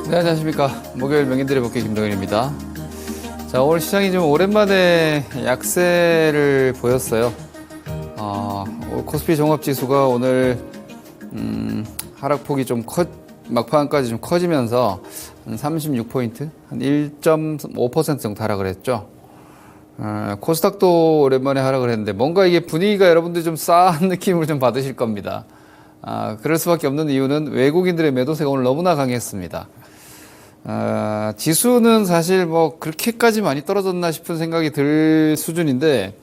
네, 안녕하십니까. 목요일 명인들의 복귀 김동현입니다. 자, 오늘 시장이 좀 오랜만에 약세를 보였어요. 코스피 종합지수가 오늘, 하락폭이 좀 막판까지 좀 커지면서 한 36포인트, 한 1.5% 정도 하락을 했죠. 코스닥도 오랜만에 하락을 했는데 뭔가 이게 분위기가 여러분들이 좀 싸한 느낌을 좀 받으실 겁니다. 그럴 수밖에 없는 이유는 외국인들의 매도세가 오늘 너무나 강했습니다. 지수는 사실 뭐 그렇게까지 많이 떨어졌나 싶은 생각이 들 수준인데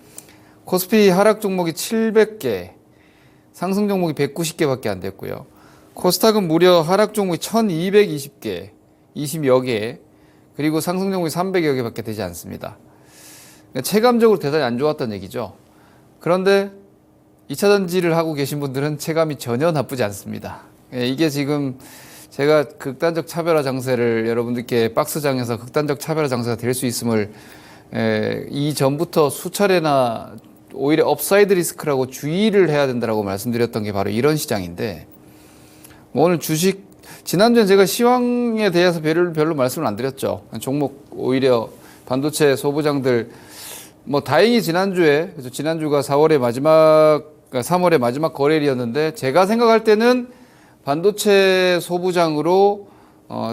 코스피 하락 종목이 700개, 상승 종목이 190개밖에 안 됐고요. 코스닥은 무려 하락 종목이 1220개, 20여 개, 그리고 상승 종목이 300여 개밖에 되지 않습니다. 그러니까 체감적으로 대단히 안 좋았던 얘기죠. 그런데 2차 전지를 하고 계신 분들은 체감이 전혀 나쁘지 않습니다. 이게 지금 제가 극단적 차별화 장세를 여러분들께 박스장에서 극단적 차별화 장세가 될 수 있음을 이전부터 수차례나 오히려 업사이드 리스크라고 주의를 해야 된다고 말씀드렸던 게 바로 이런 시장인데 오늘 주식 지난주엔 제가 시황에 대해서 별로 말씀을 안 드렸죠. 종목 오히려 반도체 소부장들 뭐 다행히 지난주가 3월의 마지막 거래일이었는데 제가 생각할 때는 반도체 소부장으로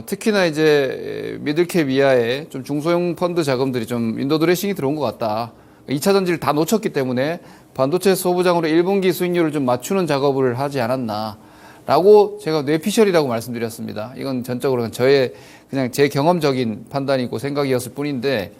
특히나 이제 미들캡 이하의 좀 중소형 펀드 자금들이 좀 윈도우 드레싱이 들어온 것 같다. 2차 전지를 다 놓쳤기 때문에 반도체 소부장으로 1분기 수익률을 좀 맞추는 작업을 하지 않았나. 라고 제가 뇌피셜이라고 말씀드렸습니다. 이건 전적으로 그냥 제 경험적인 판단이고 생각이었을 뿐인데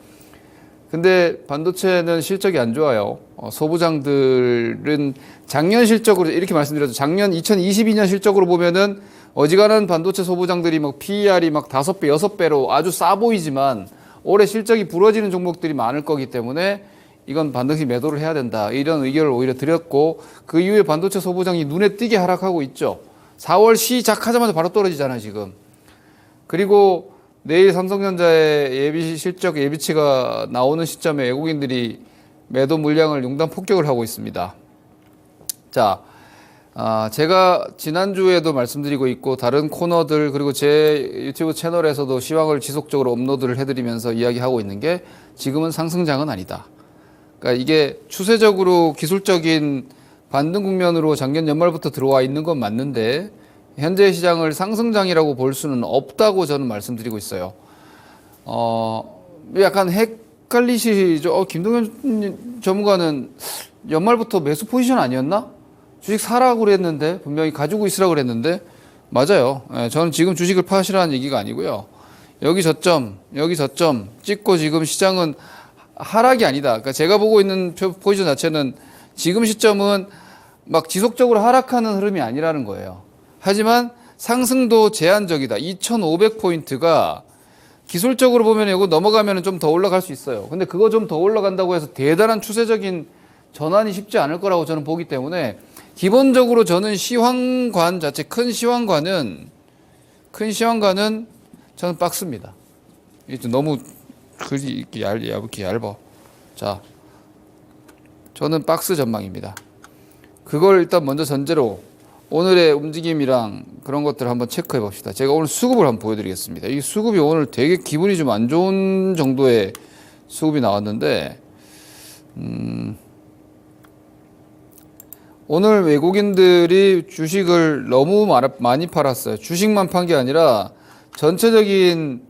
근데 반도체는 실적이 안 좋아요. 소부장들은 작년 실적으로 이렇게 말씀드렸죠. 작년 2022년 실적으로 보면은 어지간한 반도체 소부장들이 막 PER이 막 5배, 6배로 아주 싸 보이지만 올해 실적이 부러지는 종목들이 많을 거기 때문에 이건 반드시 매도를 해야 된다. 이런 의견을 오히려 드렸고 그 이후에 반도체 소부장이 눈에 띄게 하락하고 있죠. 4월 시작하자마자 바로 떨어지잖아요, 지금. 그리고 내일 삼성전자의 실적 예비치가 나오는 시점에 외국인들이 매도 물량을 용단 폭격을 하고 있습니다. 자, 제가 지난주에도 말씀드리고 있고 다른 코너들 그리고 제 유튜브 채널에서도 시황을 지속적으로 업로드를 해드리면서 이야기하고 있는 게 지금은 상승장은 아니다. 그러니까 이게 추세적으로 기술적인 반등 국면으로 작년 연말부터 들어와 있는 건 맞는데 현재 시장을 상승장이라고 볼 수는 없다고 저는 말씀드리고 있어요. 약간 헷갈리시죠? 김동현 전문가는 연말부터 매수 포지션 아니었나? 주식 사라고 그랬는데, 분명히 가지고 있으라고 그랬는데, 맞아요. 저는 지금 주식을 파시라는 얘기가 아니고요. 여기 저점 찍고 지금 시장은 하락이 아니다. 그러니까 제가 보고 있는 포지션 자체는 지금 시점은 막 지속적으로 하락하는 흐름이 아니라는 거예요. 하지만 상승도 제한적이다. 2,500포인트가 기술적으로 보면 이거 넘어가면 좀 더 올라갈 수 있어요. 근데 그거 좀 더 올라간다고 해서 대단한 추세적인 전환이 쉽지 않을 거라고 저는 보기 때문에 기본적으로 저는 시황관 자체 큰 시황관은 저는 박스입니다. 이게 너무 글이 이렇게 얇아. 자, 저는 박스 전망입니다. 그걸 일단 먼저 전제로 오늘의 움직임이랑 그런 것들을 한번 체크해 봅시다. 제가 오늘 수급을 한번 보여드리겠습니다. 이 수급이 오늘 되게 기분이 좀 안 좋은 정도의 수급이 나왔는데, 오늘 외국인들이 주식을 너무 많이 팔았어요. 주식만 판 게 아니라 전체적인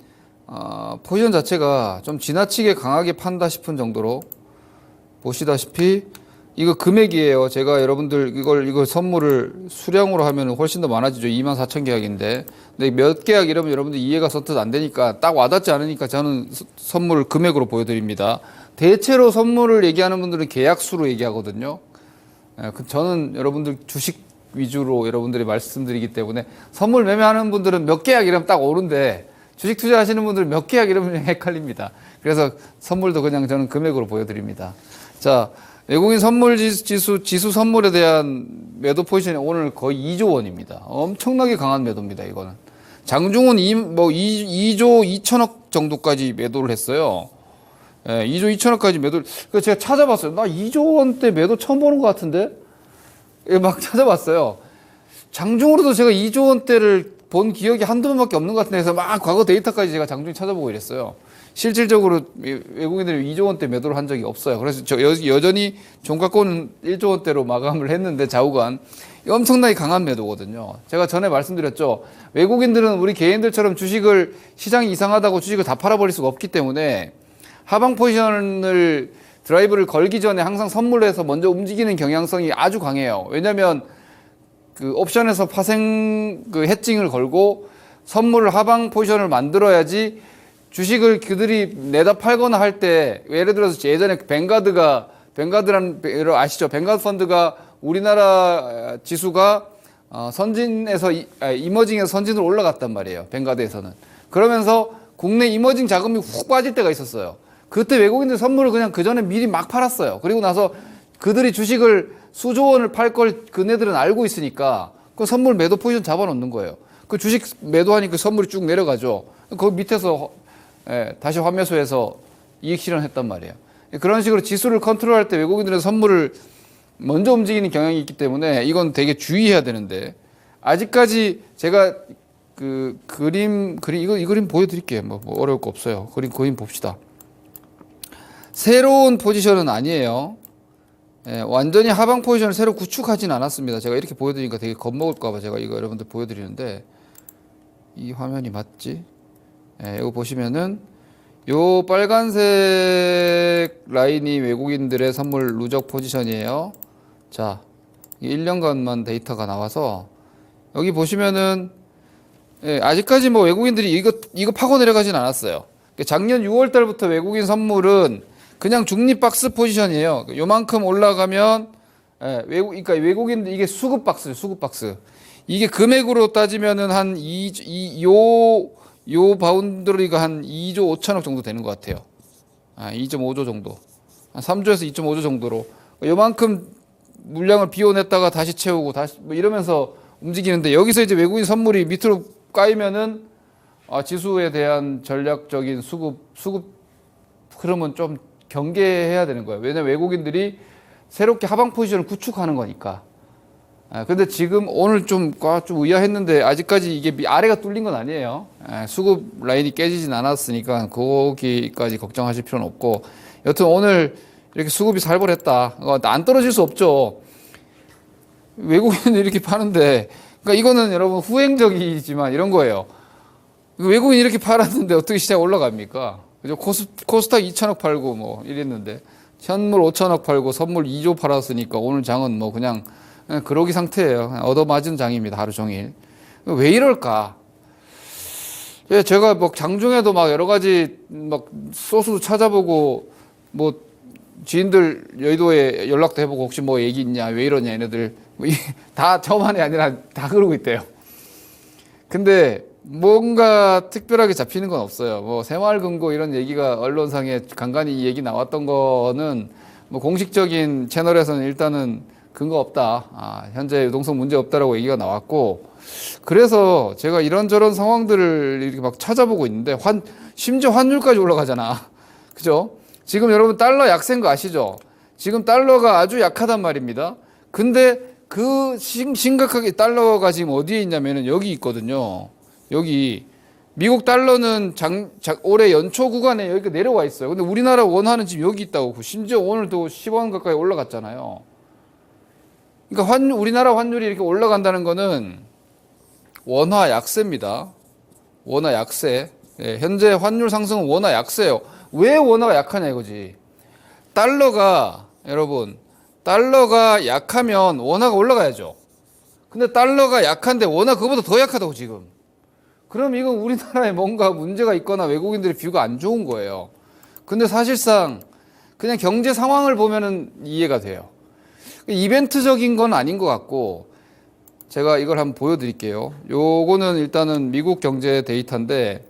포지션 자체가 좀 지나치게 강하게 판다 싶은 정도로 보시다시피 이거 금액이에요. 제가 여러분들 이걸 선물을 수량으로 하면 훨씬 더 많아지죠. 24,000 계약인데. 근데 몇 계약 이러면 여러분들 이해가 선뜻 안 되니까 딱 와닿지 않으니까 저는 선물 금액으로 보여드립니다. 대체로 선물을 얘기하는 분들은 계약수로 얘기하거든요. 저는 여러분들 주식 위주로 여러분들이 말씀드리기 때문에 선물 매매하는 분들은 몇 계약 이러면 딱 오는데 주식 투자하시는 분들은 몇 계약 이러면 헷갈립니다. 그래서 선물도 그냥 저는 금액으로 보여드립니다. 자, 외국인 선물 지수 선물에 대한 매도 포지션이 오늘 거의 2조 원입니다. 엄청나게 강한 매도입니다, 이거는. 장중은 2조 2천억 정도까지 매도를 했어요. 2조 2천억까지 매도를. 그래서 제가 찾아봤어요. 나 2조 원대 매도 처음 보는 것 같은데? 막 찾아봤어요. 장중으로도 제가 2조 원대를 본 기억이 한두 번밖에 없는 것 같은데 해서 막 과거 데이터까지 제가 장중에 찾아보고 이랬어요. 실질적으로 외국인들이 2조 원대 매도를 한 적이 없어요. 그래서 여전히 종가권은 1조 원대로 마감을 했는데 좌우간 엄청나게 강한 매도거든요. 제가 전에 말씀드렸죠. 외국인들은 우리 개인들처럼 주식을 시장이 이상하다고 주식을 다 팔아버릴 수가 없기 때문에 하방 포지션을 드라이브를 걸기 전에 항상 선물로 해서 먼저 움직이는 경향성이 아주 강해요. 왜냐하면 그 옵션에서 파생 그 해칭을 걸고 선물을 하방 포지션을 만들어야지 주식을 그들이 내다 팔거나 할 때 예를 들어서 예전에 뱅가드라는 아시죠? 뱅가드 펀드가 우리나라 지수가 선진에서 이머징에서 선진으로 올라갔단 말이에요. 뱅가드에서는. 그러면서 국내 이머징 자금이 훅 빠질 때가 있었어요. 그때 외국인들 선물을 그냥 그 전에 미리 막 팔았어요. 그리고 나서 그들이 주식을 수조 원을 팔 걸 그네들은 알고 있으니까 그 선물 매도 포지션 잡아놓는 거예요. 그 주식 매도하니까 선물이 쭉 내려가죠. 그 밑에서 다시 환매수해서 이익 실현했단 말이에요. 그런 식으로 지수를 컨트롤할 때 외국인들은 선물을 먼저 움직이는 경향이 있기 때문에 이건 되게 주의해야 되는데 아직까지 제가 이 그림 보여드릴게요. 뭐 어려울 거 없어요. 그림 봅시다. 새로운 포지션은 아니에요. 완전히 하방 포지션을 새로 구축하진 않았습니다. 제가 이렇게 보여드리니까 되게 겁먹을까봐 제가 이거 여러분들 보여드리는데 이 화면이 맞지? 이거 보시면은 요 빨간색 라인이 외국인들의 선물 누적 포지션이에요. 자, 1년간만 데이터가 나와서 여기 보시면은 아직까지 뭐 외국인들이 이거 파고 내려가진 않았어요. 작년 6월 달부터 외국인 선물은 그냥 중립 박스 포지션이에요. 요만큼 올라가면 그러니까 외국인들 이게 수급 박스. 이게 금액으로 따지면은 한 요 바운더리가 한 2조 5천억 정도 되는 것 같아요. 2.5조 정도. 한 3조에서 2.5조 정도로. 요만큼 물량을 비워냈다가 다시 채우고 다시 뭐 이러면서 움직이는데 여기서 이제 외국인 선물이 밑으로 까이면은 지수에 대한 전략적인 수급 흐름은 좀 경계해야 되는 거예요. 왜냐면 외국인들이 새롭게 하방 포지션을 구축하는 거니까. 근데 지금 오늘 좀 의아했는데 아직까지 이게 아래가 뚫린 건 아니에요. 수급 라인이 깨지진 않았으니까 거기까지 걱정하실 필요는 없고 여튼 오늘 이렇게 수급이 살벌했다. 안 떨어질 수 없죠. 외국인들이 이렇게 파는데 그러니까 이거는 여러분 후행적이지만 이런 거예요. 외국인이 이렇게 팔았는데 어떻게 시장 올라갑니까? 그죠? 코스닥 2천억 팔고 뭐 이랬는데 현물 5천억 팔고 선물 2조 팔았으니까 오늘 장은 뭐 그냥 그러기 상태예요. 얻어맞은 장입니다. 하루 종일. 왜 이럴까? 제가 뭐 장중에도 막 여러 가지 막 소스도 찾아보고 뭐 지인들 여의도에 연락도 해보고 혹시 뭐 얘기 있냐 왜 이러냐 얘네들 다 저만이 아니라 다 그러고 있대요. 근데 뭔가 특별하게 잡히는 건 없어요. 뭐 새마을금고 이런 얘기가 언론상에 간간히 이 얘기 나왔던 거는 뭐 공식적인 채널에서는 일단은 근거 없다. 현재 유동성 문제 없다라고 얘기가 나왔고 그래서 제가 이런저런 상황들을 이렇게 막 찾아보고 있는데 심지어 환율까지 올라가잖아. 그죠? 지금 여러분 달러 약세인 거 아시죠? 지금 달러가 아주 약하단 말입니다. 근데 그 심각하게 달러가 지금 어디에 있냐면은 여기 있거든요. 여기 미국 달러는 올해 연초 구간에 여기 내려와 있어요. 근데 우리나라 원화는 지금 여기 있다고. 심지어 오늘도 10원 가까이 올라갔잖아요. 그러니까 우리나라 환율이 이렇게 올라간다는 거는 원화 약세입니다. 원화 약세. 현재 환율 상승은 원화 약세예요. 왜 원화가 약하냐 이거지. 여러분, 달러가 약하면 원화가 올라가야죠. 근데 달러가 약한데 원화 그거보다 더 약하다고 지금. 그럼 이건 우리나라에 뭔가 문제가 있거나 외국인들의 뷰가 안 좋은 거예요. 근데 사실상 그냥 경제 상황을 보면은 이해가 돼요. 이벤트적인 건 아닌 것 같고 제가 이걸 한번 보여드릴게요. 요거는 일단은 미국 경제 데이터인데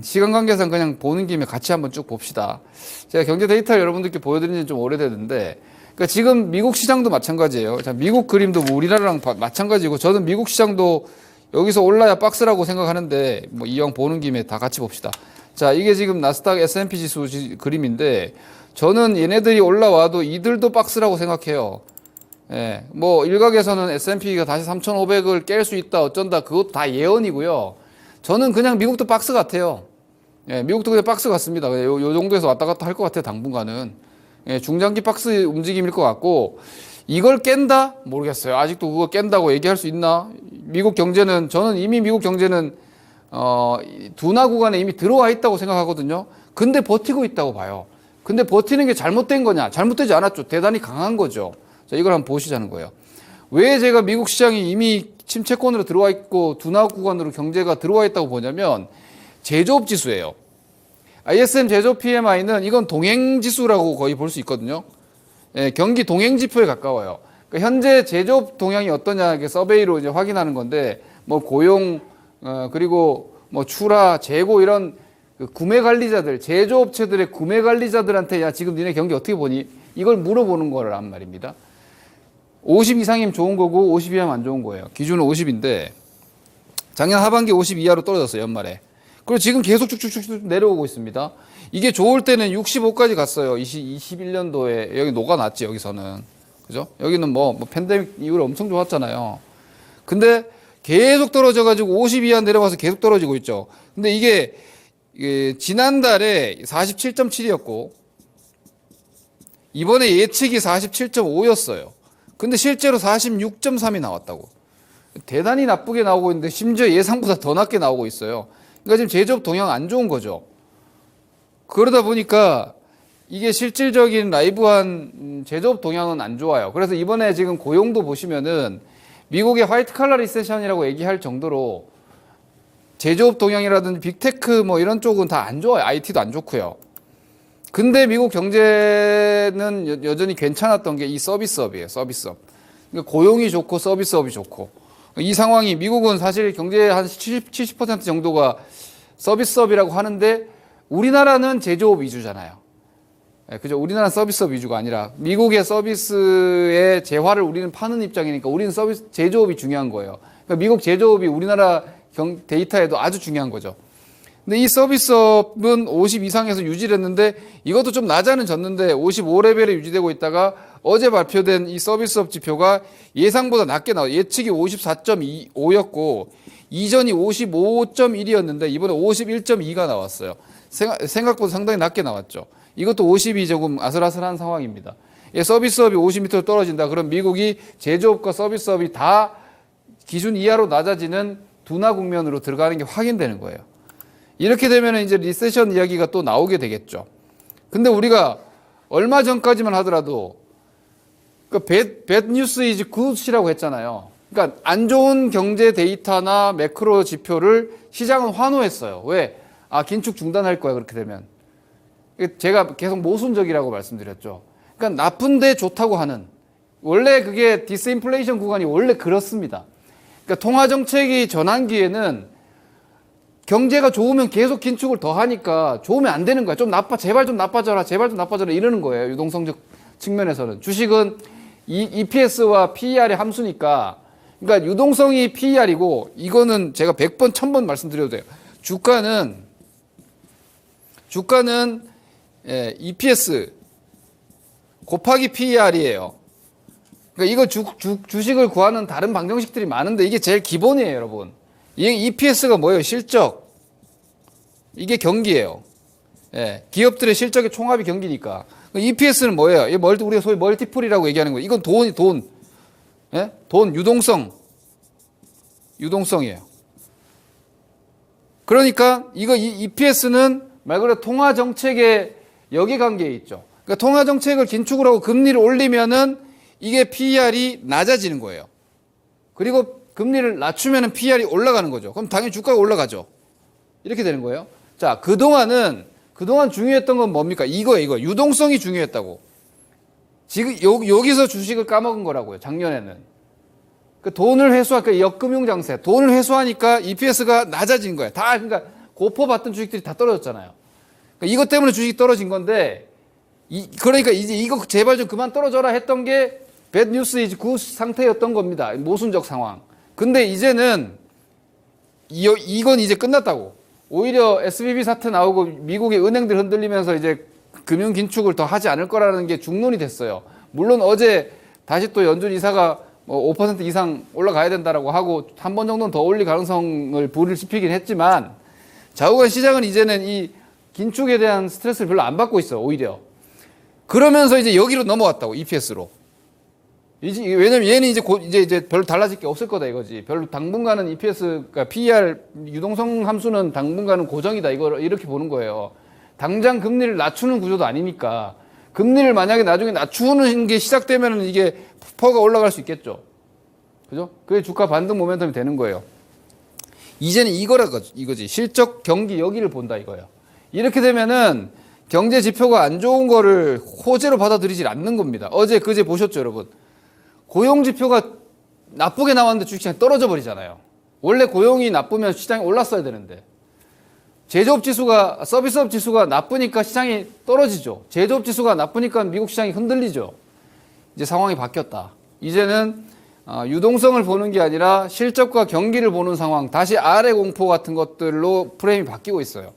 시간 관계상 그냥 보는 김에 같이 한번 쭉 봅시다. 제가 경제 데이터를 여러분들께 보여드린 지 좀 오래됐는데 그러니까 지금 미국 시장도 마찬가지예요. 자, 미국 그림도 뭐 우리나라랑 마찬가지고 저는 미국 시장도 여기서 올라야 박스라고 생각하는데 뭐 이왕 보는 김에 다 같이 봅시다. 자, 이게 지금 나스닥 S&P 지수 그림인데 저는 얘네들이 올라와도 이들도 박스라고 생각해요. 예, 뭐 일각에서는 S&P가 다시 3,500을 깰 수 있다 어쩐다 그것도 다 예언이고요. 저는 그냥 미국도 박스 같아요. 예, 미국도 그냥 박스 같습니다. 요 정도에서 왔다 갔다 할 것 같아요. 당분간은. 예, 중장기 박스 움직임일 것 같고 이걸 깬다? 모르겠어요. 아직도 그거 깬다고 얘기할 수 있나? 미국 경제는 저는 이미 미국 경제는 둔화 구간에 이미 들어와 있다고 생각하거든요. 근데 버티고 있다고 봐요. 근데 버티는 게 잘못된 거냐? 잘못되지 않았죠. 대단히 강한 거죠. 자, 이걸 한번 보시자는 거예요. 왜 제가 미국 시장이 이미 침체권으로 들어와 있고 둔화 구간으로 경제가 들어와 있다고 보냐면 제조업 지수예요. ISM 제조업 PMI는 이건 동행 지수라고 거의 볼 수 있거든요. 예, 경기 동행 지표에 가까워요. 그러니까 현재 제조업 동향이 어떠냐 이게 서베이로 이제 확인하는 건데 뭐 고용 그리고 뭐 출하, 재고 이런 그 구매 관리자들, 제조업체들의 구매 관리자들한테 야 지금 니네 경기 어떻게 보니? 이걸 물어보는 거란 말입니다. 50 이상이면 좋은 거고 50 이하면 안 좋은 거예요. 기준은 50인데 작년 하반기 50 이하로 떨어졌어요, 연말에. 그리고 지금 계속 쭉쭉쭉 내려오고 있습니다. 이게 좋을 때는 65까지 갔어요. 21년도에 여기 녹아났지, 여기서는. 그죠? 여기는 뭐 팬데믹 이후로 엄청 좋았잖아요. 근데 계속 떨어져가지고 50 이하 내려가서 계속 떨어지고 있죠. 근데 이게 지난달에 47.7이었고 이번에 예측이 47.5였어요. 근데 실제로 46.3이 나왔다고. 대단히 나쁘게 나오고 있는데 심지어 예상보다 더 낮게 나오고 있어요. 그러니까 지금 제조업 동향 안 좋은 거죠. 그러다 보니까 이게 실질적인 라이브한 제조업 동향은 안 좋아요. 그래서 이번에 지금 고용도 보시면은 미국의 화이트 칼라 리세션이라고 얘기할 정도로 제조업 동향이라든지 빅테크 뭐 이런 쪽은 다 안 좋아요. IT도 안 좋고요. 근데 미국 경제는 여전히 괜찮았던 게 이 서비스업이에요. 서비스업. 그러니까 고용이 좋고 서비스업이 좋고. 이 상황이 미국은 사실 경제의 한 70% 정도가 서비스업이라고 하는데 우리나라는 제조업 위주잖아요. 그죠? 우리나라는 서비스업 위주가 아니라 미국의 서비스의 재화를 우리는 파는 입장이니까 우리는 서비스, 제조업이 중요한 거예요. 그러니까 미국 제조업이 우리나라 데이터에도 아주 중요한 거죠. 근데 이 서비스업은 50 이상에서 유지를 했는데 이것도 좀 낮아는 졌는데 55레벨에 유지되고 있다가 어제 발표된 이 서비스업 지표가 예상보다 낮게 나와요. 예측이 54.5였고 이전이 55.1이었는데 이번에 51.2가 나왔어요. 생각보다 상당히 낮게 나왔죠. 이것도 50이 조금 아슬아슬한 상황입니다. 서비스업이 50m 떨어진다. 그럼 미국이 제조업과 서비스업이 다 기준 이하로 낮아지는 둔화 국면으로 들어가는 게 확인되는 거예요. 이렇게 되면 이제 리세션 이야기가 또 나오게 되겠죠. 근데 우리가 얼마 전까지만 하더라도 그 bad news is good이라고 했잖아요. 그러니까 안 좋은 경제 데이터나 매크로 지표를 시장은 환호했어요. 왜? 아, 긴축 중단할 거야, 그렇게 되면. 제가 계속 모순적이라고 말씀드렸죠. 그러니까 나쁜데 좋다고 하는. 원래 그게 디스인플레이션 구간이 원래 그렇습니다. 그러니까 통화정책이 전환기에는 경제가 좋으면 계속 긴축을 더 하니까 좋으면 안 되는 거야. 좀 제발 좀 나빠져라, 제발 좀 나빠져라 이러는 거예요. 유동성적 측면에서는. 주식은 EPS와 PER의 함수니까. 그러니까 유동성이 PER이고 이거는 제가 100번, 1000번 말씀드려도 돼요. 주가는 EPS 곱하기 PER이에요. 그러니까 이거 주식을 구하는 다른 방정식들이 많은데 이게 제일 기본이에요, 여러분. 이 EPS가 뭐예요? 실적. 이게 경기예요. 예, 기업들의 실적의 총합이 경기니까. EPS는 뭐예요? 우리가 소위 멀티플이라고 얘기하는 거예요. 이건 돈. 예? 돈, 유동성이에요. 그러니까 이거 EPS는 말 그대로 통화 정책의 역의관계에 있죠. 그러니까 통화 정책을 긴축을 하고 금리를 올리면은 이게 PER이 낮아지는 거예요. 그리고 금리를 낮추면은 PER이 올라가는 거죠. 그럼 당연히 주가가 올라가죠. 이렇게 되는 거예요. 자, 그동안 중요했던 건 뭡니까? 이거. 유동성이 중요했다고. 지금 여기서 주식을 까먹은 거라고요. 작년에는. 그 돈을 회수하니까 역금융 장세. 돈을 회수하니까 EPS가 낮아진 거예요. 그러니까 고퍼 받던 주식들이 다 떨어졌잖아요. 그러니까 이것 때문에 주식이 떨어진 건데, 그러니까 이제 이거 제발 좀 그만 떨어져라 했던 게 bad news is good 상태였던 겁니다. 모순적 상황. 근데 이제는 이건 이제 끝났다고. 오히려 SVB 사태 나오고 미국의 은행들 흔들리면서 이제 금융 긴축을 더 하지 않을 거라는 게 중론이 됐어요. 물론 어제 다시 또 연준 이사가 뭐 5% 이상 올라가야 된다라고 하고 한 번 정도는 더 올릴 가능성을 불을 지피긴 했지만 좌우간 시장은 이제는 이 긴축에 대한 스트레스를 별로 안 받고 있어 오히려. 그러면서 이제 여기로 넘어왔다고 EPS로. 왜냐면 얘는 이제 별로 달라질 게 없을 거다 이거지. 별로 당분간은 EPS가 PER 유동성 함수는 당분간은 고정이다 이렇게 보는 거예요. 당장 금리를 낮추는 구조도 아니니까. 금리를 만약에 나중에 낮추는 게 시작되면은 이게 퍼가 올라갈 수 있겠죠. 그죠? 그게 주가 반등 모멘텀이 되는 거예요. 이제는 이거지. 실적 경기 여기를 본다 이거예요. 이렇게 되면은 경제 지표가 안 좋은 거를 호재로 받아들이질 않는 겁니다. 어제 그제 보셨죠, 여러분? 고용 지표가 나쁘게 나왔는데 주식시장이 떨어져 버리잖아요. 원래 고용이 나쁘면 시장이 올랐어야 되는데. 제조업 지수가, 서비스업 지수가 나쁘니까 시장이 떨어지죠. 제조업 지수가 나쁘니까 미국 시장이 흔들리죠. 이제 상황이 바뀌었다. 이제는 유동성을 보는 게 아니라 실적과 경기를 보는 상황, 다시 아래 공포 같은 것들로 프레임이 바뀌고 있어요.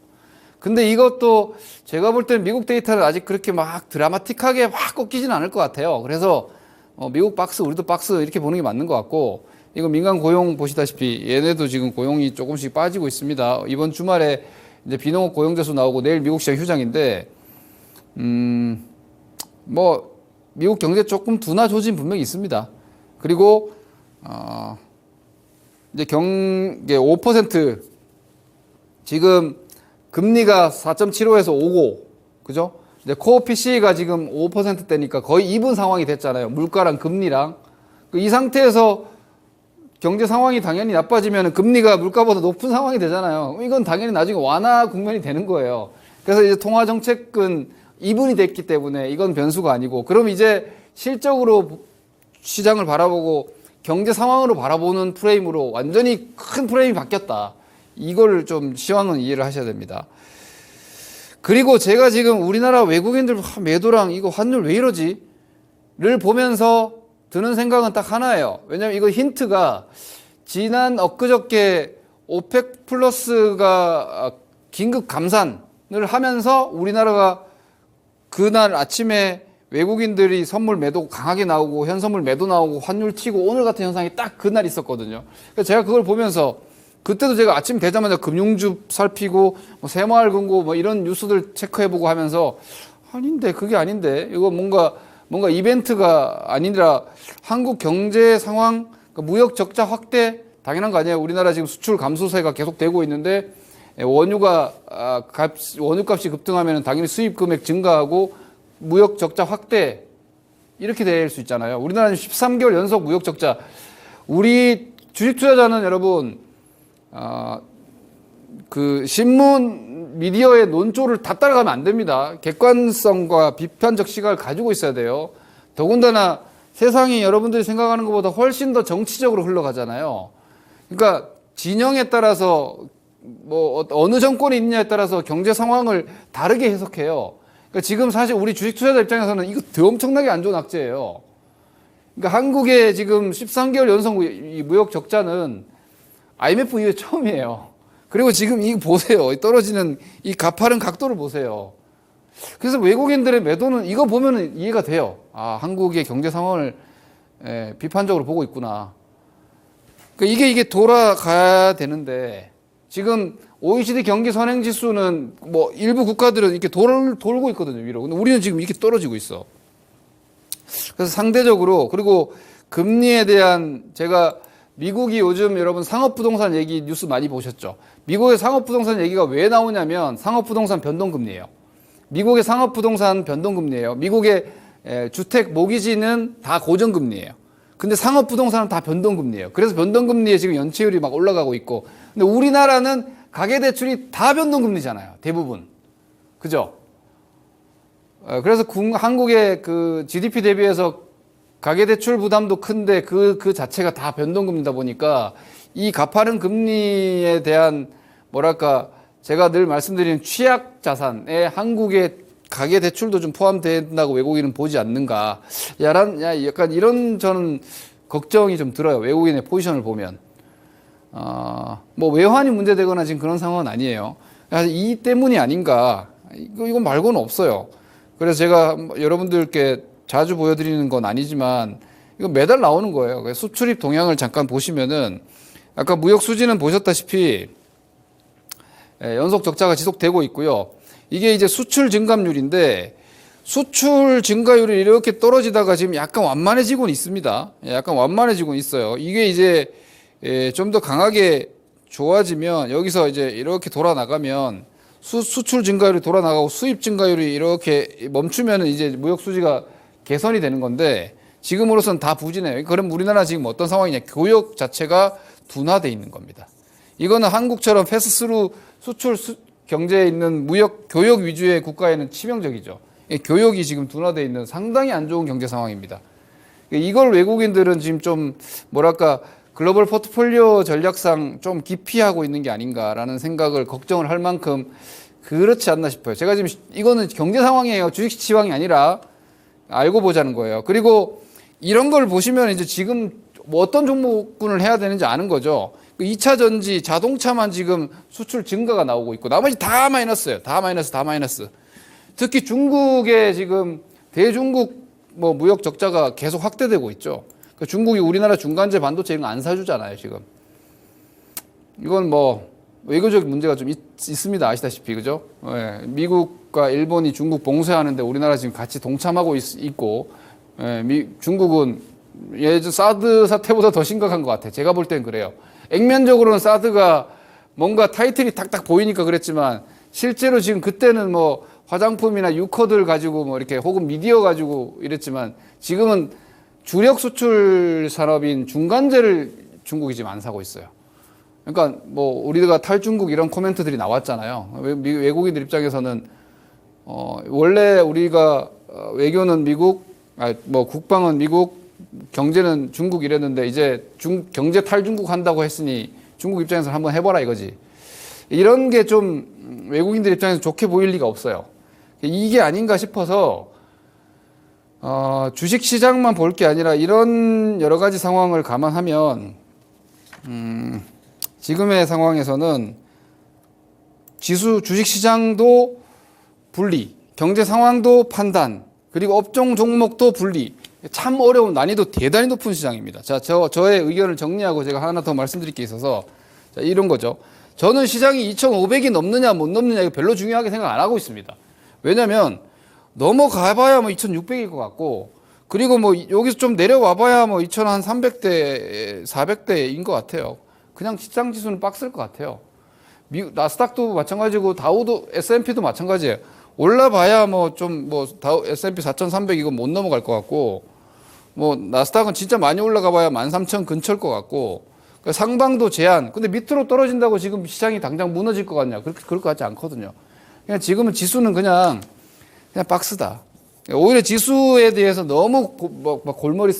근데 이것도 제가 볼 때는 미국 데이터는 아직 그렇게 막 드라마틱하게 확 꺾이지는 않을 것 같아요. 그래서 미국 박스, 우리도 박스 이렇게 보는 게 맞는 것 같고, 이거 민간 고용 보시다시피 얘네도 지금 고용이 조금씩 빠지고 있습니다. 이번 주말에 이제 비농업 고용지수 나오고 내일 미국 시장 휴장인데, 뭐 미국 경제 조금 둔화 조짐 분명히 있습니다. 그리고 이제 5% 지금 금리가 4.75에서 5고, 그죠? 이제 코어 PC가 지금 5%대니까 거의 이분 상황이 됐잖아요. 물가랑 금리랑. 이 상태에서 경제 상황이 당연히 나빠지면 금리가 물가보다 높은 상황이 되잖아요. 이건 당연히 나중에 완화 국면이 되는 거예요. 그래서 이제 통화 정책은 이분이 됐기 때문에 이건 변수가 아니고, 그럼 이제 실적으로 시장을 바라보고 경제 상황으로 바라보는 프레임으로 완전히 큰 프레임이 바뀌었다. 이걸 좀 시황은 이해를 하셔야 됩니다. 그리고 제가 지금 우리나라 외국인들 매도랑 이거 환율 왜 이러지? 를 보면서 드는 생각은 딱 하나예요. 왜냐면 이거 힌트가 지난 엊그저께 오펙 플러스가 긴급 감산을 하면서 우리나라가 그날 아침에 외국인들이 선물 매도 강하게 나오고 현선물 매도 나오고 환율 치고 오늘 같은 현상이 딱 그날 있었거든요. 그래서 제가 그걸 보면서 그때도 제가 아침 되자마자 금융주 살피고 뭐 새마을금고 뭐 이런 뉴스들 체크해보고 하면서 아닌데 그게 아닌데 이거 뭔가 이벤트가 아니라 한국 경제 상황, 그러니까 무역 적자 확대 당연한 거 아니에요. 우리나라 지금 수출 감소세가 계속되고 있는데 원유값이 급등하면 당연히 수입 금액 증가하고 무역 적자 확대 이렇게 될 수 있잖아요. 우리나라는 13개월 연속 무역 적자. 우리 주식 투자자는 여러분 그 신문 미디어의 논조를 다 따라가면 안 됩니다. 객관성과 비판적 시각을 가지고 있어야 돼요. 더군다나 세상이 여러분들이 생각하는 것보다 훨씬 더 정치적으로 흘러가잖아요. 그러니까 진영에 따라서 뭐 어느 정권이 있느냐에 따라서 경제 상황을 다르게 해석해요. 그러니까 지금 사실 우리 주식 투자자 입장에서는 이거 더 엄청나게 안 좋은 악재예요. 그러니까 한국의 지금 13개월 연속 무역 적자는 IMF 이후에 처음이에요. 그리고 지금 이거 보세요. 떨어지는 이 가파른 각도를 보세요. 그래서 외국인들의 매도는 이거 보면 이해가 돼요. 아, 한국의 경제 상황을 비판적으로 보고 있구나. 그러니까 이게 돌아가야 되는데 지금 OECD 경기 선행 지수는 뭐 일부 국가들은 이렇게 돌고 있거든요, 위로. 근데 우리는 지금 이렇게 떨어지고 있어. 그래서 상대적으로, 그리고 금리에 대한, 제가 미국이 요즘 여러분 상업부동산 얘기 뉴스 많이 보셨죠? 미국의 상업부동산 얘기가 왜 나오냐면 상업부동산 변동금리예요. 미국의 상업부동산 변동금리예요. 미국의 주택 모기지는 다 고정금리예요. 근데 상업부동산은 다 변동금리예요. 그래서 변동금리에 지금 연체율이 막 올라가고 있고, 근데 우리나라는 가계대출이 다 변동금리잖아요. 대부분. 그죠? 그래서 한국의 그 GDP 대비해서 가계대출 부담도 큰데 그 자체가 다 변동금리다 보니까 이 가파른 금리에 대한 뭐랄까 제가 늘 말씀드리는 취약 자산에 한국의 가계대출도 좀 포함된다고 외국인은 보지 않는가. 약간 이런 저는 걱정이 좀 들어요. 외국인의 포지션을 보면. 뭐 외환이 문제되거나 지금 그런 상황은 아니에요. 이 때문이 아닌가. 이건 말고는 없어요. 그래서 제가 여러분들께 자주 보여드리는 건 아니지만 이거 매달 나오는 거예요. 수출입 동향을 잠깐 보시면은 아까 무역 수지는 보셨다시피 연속 적자가 지속되고 있고요. 이게 이제 수출 증감률인데 수출 증가율이 이렇게 떨어지다가 지금 약간 완만해지고는 있습니다. 약간 완만해지고 있어요. 이게 이제 좀 더 강하게 좋아지면 여기서 이제 이렇게 돌아나가면 수출 증가율이 돌아나가고 수입 증가율이 이렇게 멈추면 이제 무역 수지가 개선이 되는 건데 지금으로선 다 부진해요. 그럼 우리나라 지금 어떤 상황이냐? 교역 자체가 둔화돼 있는 겁니다. 이거는 한국처럼 패스스루 수출 경제에 있는 무역 교역 위주의 국가에는 치명적이죠. 교역이 지금 둔화돼 있는 상당히 안 좋은 경제 상황입니다. 이걸 외국인들은 지금 좀 뭐랄까 글로벌 포트폴리오 전략상 좀 기피하고 있는 게 아닌가라는 생각을 걱정을 할 만큼 그렇지 않나 싶어요. 제가 지금 이거는 경제 상황이에요. 주식 시황이 아니라 알고 보자는 거예요. 그리고 이런 걸 보시면 이제 지금 뭐 어떤 종목군을 해야 되는지 아는 거죠. 2차 전지, 자동차만 지금 수출 증가가 나오고 있고 나머지 다 마이너스예요. 다 마이너스. 특히 중국의 지금 대중국 뭐 무역 적자가 계속 확대되고 있죠. 그러니까 중국이 우리나라 중간재 반도체 이런 거 안 사주잖아요, 지금. 이건 뭐 외교적 문제가 좀 있습니다. 아시다시피, 그죠? 예, 미국과 일본이 중국 봉쇄하는데 우리나라 지금 같이 동참하고 있고, 중국은 예전 사드 사태보다 더 심각한 것 같아요. 제가 볼 땐 그래요. 액면적으로는 사드가 뭔가 타이틀이 탁탁 보이니까 그랬지만 실제로 지금 그때는 뭐 화장품이나 유커들 가지고 뭐 이렇게 혹은 미디어 가지고 이랬지만 지금은 주력 수출 산업인 중간재를 중국이 지금 안 사고 있어요. 그러니까 뭐 우리가 탈중국 이런 코멘트들이 나왔잖아요. 외국인들 입장에서는 원래 우리가 외교는 미국, 뭐 국방은 미국, 경제는 중국 이랬는데 이제 경제 탈중국 한다고 했으니 중국 입장에서 한번 해봐라 이거지. 이런 게 좀 외국인들 입장에서 좋게 보일 리가 없어요. 이게 아닌가 싶어서 주식 시장만 볼 게 아니라 이런 여러 가지 상황을 감안하면 지금의 상황에서는 주식 시장도 분리, 경제 상황도 판단, 그리고 업종 종목도 분리. 참 어려운 난이도 대단히 높은 시장입니다. 자, 저의 의견을 정리하고 제가 하나 더 말씀드릴 게 있어서 자, 이런 거죠. 저는 시장이 2,500이 넘느냐 못 넘느냐 이거 별로 중요하게 생각 안 하고 있습니다. 왜냐면 넘어가봐야 뭐 2,600일 것 같고 그리고 뭐 여기서 좀 내려와봐야 뭐 2,300대, 400대인 것 같아요. 그냥 시장 지수는 빡셀 것 같아요. 나스닥도 마찬가지고 다우도 S&P도 마찬가지예요. 올라봐야 뭐 좀 뭐 S&P 4,300 이거 못 넘어갈 것 같고 뭐 나스닥은 진짜 많이 올라가봐야 13,000 근처일 것 같고 그러니까 상방도 제한. 근데 밑으로 떨어진다고 지금 시장이 당장 무너질 것 같냐? 그럴 것 같지 않거든요. 그냥 지금은 지수는 그냥 박스다. 오히려 지수에 대해서 너무 막 골머리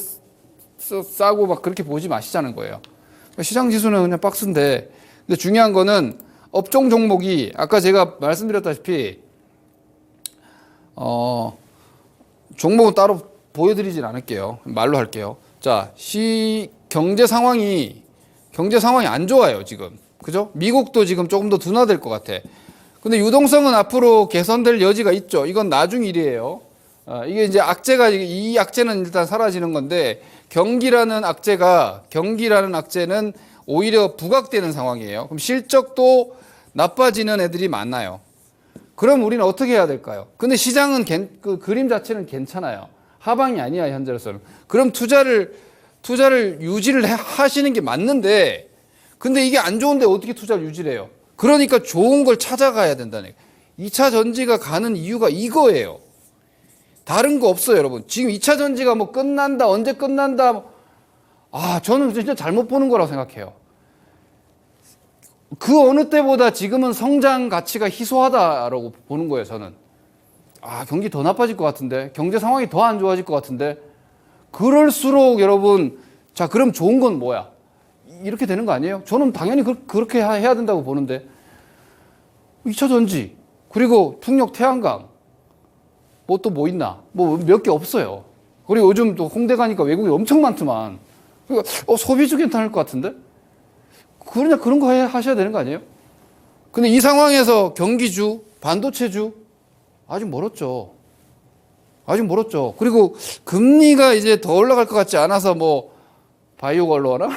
싸고 막 그렇게 보지 마시자는 거예요. 시장 지수는 그냥 박스인데, 근데 중요한 거는 업종 종목이 아까 제가 말씀드렸다시피 종목은 따로 보여드리진 않을게요. 말로 할게요. 자, 경제 상황이 안 좋아요, 지금. 그죠? 미국도 지금 조금 더 둔화될 것 같아. 근데 유동성은 앞으로 개선될 여지가 있죠. 이건 나중 일이에요. 이게 이제 이 악재는 일단 사라지는 건데, 경기라는 악재는 오히려 부각되는 상황이에요. 그럼 실적도 나빠지는 애들이 많아요. 그럼 우리는 어떻게 해야 될까요? 근데 시장은 그 그림 자체는 괜찮아요. 하방이 아니야, 현재로서는. 그럼 투자를 유지를 하시는 게 맞는데, 근데 이게 안 좋은데 어떻게 투자를 유지를 해요? 그러니까 좋은 걸 찾아가야 된다는 거예요. 2차 전지가 가는 이유가 이거예요. 다른 거 없어요, 여러분. 지금 2차 전지가 뭐 끝난다, 언제 끝난다. 저는 진짜 잘못 보는 거라고 생각해요. 그 어느 때보다 지금은 성장 가치가 희소하다라고 보는 거예요, 저는. 경기 더 나빠질 것 같은데, 경제 상황이 더 안 좋아질 것 같은데, 그럴수록 여러분, 자, 그럼 좋은 건 뭐야? 이렇게 되는 거 아니에요? 저는 당연히 그렇게 해야 된다고 보는데, 2차 전지, 그리고 풍력 태양광, 뭐 또 뭐 있나? 뭐 몇 개 없어요. 그리고 요즘 또 홍대 가니까 외국이 엄청 많더만. 그러니까, 소비주 괜찮을 것 같은데? 그러냐, 그런 거 하셔야 되는 거 아니에요? 근데 이 상황에서 경기주, 반도체주, 아직 멀었죠. 아직 멀었죠. 그리고 금리가 이제 더 올라갈 것 같지 않아서 뭐 바이오가 올라가나?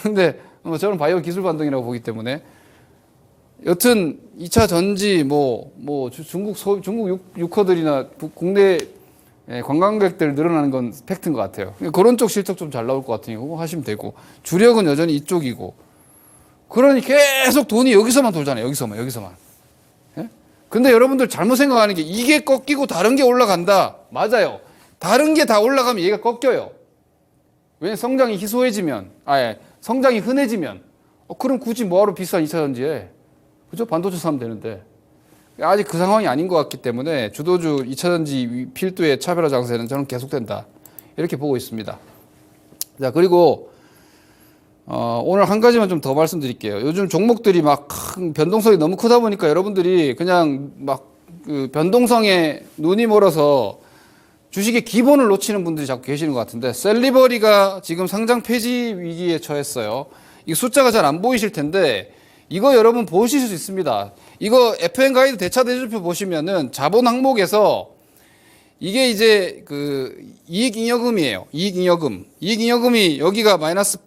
근데 저는 바이오 기술 반등이라고 보기 때문에 여튼 2차 전지 중국 유커들이나 국내 관광객들 늘어나는 건 팩트인 것 같아요. 그런 쪽 실적 좀 잘 나올 것 같으니 그거 하시면 되고 주력은 여전히 이쪽이고 그러니 계속 돈이 여기서만 돌잖아요. 여기서만. 예? 근데 여러분들 잘못 생각하는 게 이게 꺾이고 다른 게 올라간다. 맞아요. 다른 게 다 올라가면 얘가 꺾여요. 왜냐면 성장이 희소해지면, 성장이 흔해지면, 그럼 굳이 뭐하러 비싼 2차 전지에, 그죠? 반도체 사면 되는데. 아직 그 상황이 아닌 것 같기 때문에 주도주 2차 전지 필두의 차별화 장세는 저는 계속된다. 이렇게 보고 있습니다. 자, 그리고, 오늘 한 가지만 좀 더 말씀드릴게요. 요즘 종목들이 막 변동성이 너무 크다 보니까 여러분들이 그냥 그 변동성에 눈이 멀어서 주식의 기본을 놓치는 분들이 자꾸 계시는 것 같은데 셀리버리가 지금 상장 폐지 위기에 처했어요. 이 숫자가 잘 안 보이실 텐데 이거 여러분 보실 수 있습니다. 이거 FN 가이드 대차 대조표 보시면은 자본 항목에서 이게 이제 그 이익잉여금이에요. 이익잉여금. 이익잉여금이 여기가 마이너스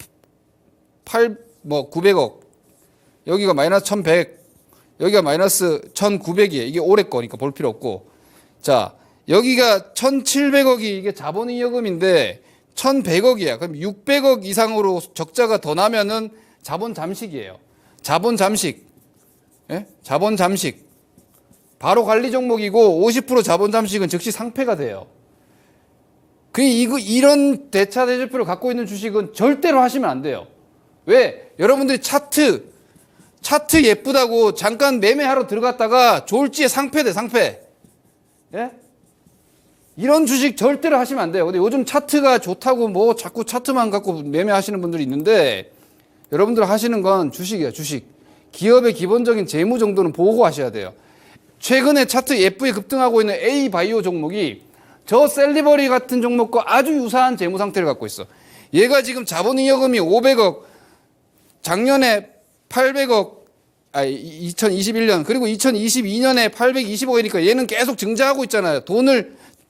900억. 여기가 마이너스 1100. 여기가 마이너스 1900이에요. 이게 올해 거니까 볼 필요 없고. 자, 여기가 1700억이 이게 자본잉여금인데 1100억이야. 그럼 600억 이상으로 적자가 더 나면은 자본 잠식이에요. 자본 잠식. 예? 자본 잠식. 바로 관리 종목이고 50% 자본 잠식은 즉시 상폐가 돼요. 이런 대차 대조표를 갖고 있는 주식은 절대로 하시면 안 돼요. 왜? 여러분들이 차트 예쁘다고 잠깐 매매하러 들어갔다가 졸지에 상폐돼, 상폐. 예? 이런 주식 절대로 하시면 안 돼요. 근데 요즘 차트가 좋다고 뭐 자꾸 차트만 갖고 매매하시는 분들이 있는데 여러분들 하시는 건 주식이에요, 주식. 기업의 기본적인 재무 정도는 보고 하셔야 돼요. 최근에 차트 예쁘게 급등하고 있는 A 바이오 종목이 저 셀리버리 같은 종목과 아주 유사한 재무 상태를 갖고 있어. 얘가 지금 자본잉여금이 500억, 작년에 800억, 2021년, 그리고 2022년에 825억이니까 얘는 계속 증자하고 있잖아요.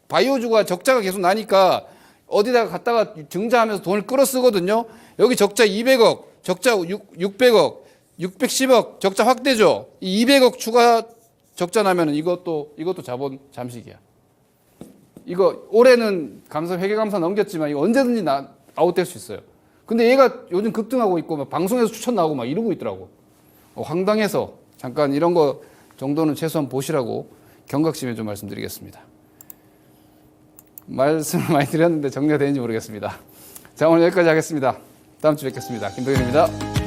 바이오주가 적자가 계속 나니까 어디다가 갖다가 증자하면서 돈을 끌어 쓰거든요. 여기 적자 200억, 적자 600억, 610억 적자 확대죠. 이 200억 추가 적자 나면은 이것도 자본 잠식이야. 이거 올해는 회계감사 넘겼지만 이거 언제든지 아웃될 수 있어요. 근데 얘가 요즘 급등하고 있고 막 방송에서 추천 나오고 막 이러고 있더라고. 황당해서 잠깐 이런 거 정도는 최소한 보시라고 경각심에 좀 말씀드리겠습니다. 말씀을 많이 드렸는데 정리가 되는지 모르겠습니다. 자, 오늘 여기까지 하겠습니다. 다음 주에 뵙겠습니다. 김동현입니다.